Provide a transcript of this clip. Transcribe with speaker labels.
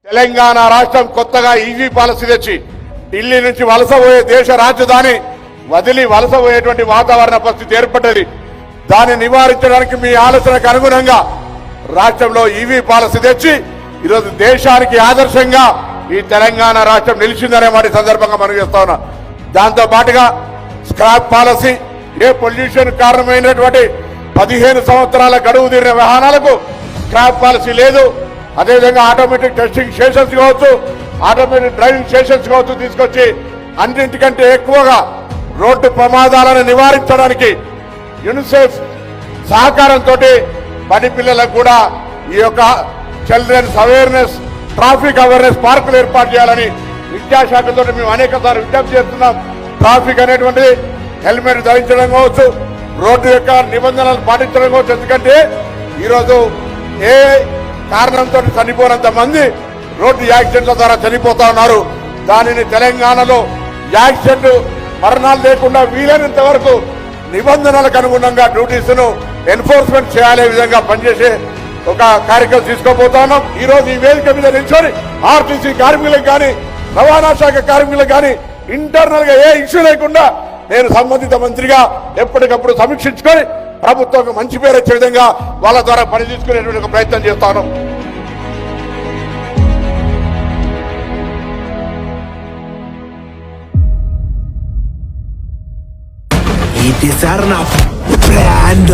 Speaker 1: తెలంగాణ రాష్ట్రం కొత్తగా EV policy తెచ్చి ఢిల్లీ నుంచి వలసపోయే దేశ రాజధాని వదిలి వలసపోయేటువంటి వాతావరణ పరిస్థితి ఏర్పడ్డది. దాన్ని నివారించడానికి మీ ఆలోచనకు అనుగుణంగా రాష్ట్రంలో ఈవీ పాలసీ తెచ్చి ఈరోజు దేశానికి ఆదర్శంగా ఈ తెలంగాణ రాష్ట్రం నిలిచిందనే మాట సందర్భంగా మనం చేస్తా ఉన్నా. దాంతో పాటుగా స్క్రాప్ పాలసీ, ఏ పొల్యూషన్ కారణమైనటువంటి 15 సంవత్సరాల గడువు తీరిన వాహనాలకు స్క్రాప్ పాలసీ లేదు. అదేవిధంగా ఆటోమేటిక్ టెస్టింగ్ స్టేషన్స్ కావచ్చు, ఆటోమేటిక్ డ్రైవింగ్ స్టేషన్స్ కావచ్చు తీసుకొచ్చి అన్నింటికంటే ఎక్కువగా రోడ్డు ప్రమాదాలను నివారించడానికి యూనిసెఫ్ సహకారంతో బడి పిల్లలకు కూడా ఈ యొక్క చిల్డ్రన్స్ అవేర్నెస్, ట్రాఫిక్ అవేర్నెస్ పార్కులు ఏర్పాటు చేయాలని విద్యాశాఖతో మేము అనేక సార్లు విజ్ఞప్తి చేస్తున్నాం. ట్రాఫిక్ అనేటువంటిది హెల్మెట్ ధరించడం కావచ్చు, రోడ్డు యొక్క నిబంధనలు పాటించడం కావచ్చు. ఎందుకంటే ఈరోజు ఏ కారణంతో చనిపోయినంత మంది రోడ్డు యాక్సిడెంట్ల ద్వారా చనిపోతా ఉన్నారు. దానిని తెలంగాణలో యాక్సిడెంట్ మరణాలు లేకుండా వీలైనంత వరకు నిబంధనలకు అనుగుణంగా డ్యూటీస్ ను ఎన్ఫోర్స్మెంట్ చేయాలే విధంగా పనిచేసే ఒక కార్యక్రమం తీసుకోబోతా ఉన్నాం. ఈ రోజు ఈ వేదిక మీద నిల్చొని ఆర్టీసీ కార్మికులకు కానీ, రవాణా శాఖ కార్మికులకు కానీ ఇంటర్నల్ గా ఏ ఇష్యూ లేకుండా నేను సంబంధిత మంత్రిగా ఎప్పటికప్పుడు సమీక్షించుకొని ప్రభుత్వం మంచి పేరు వచ్చే విధంగా వాళ్ళ ద్వారా పని తీసుకునేటువంటి ప్రయత్నం చేస్తాను.
Speaker 2: It is our brand.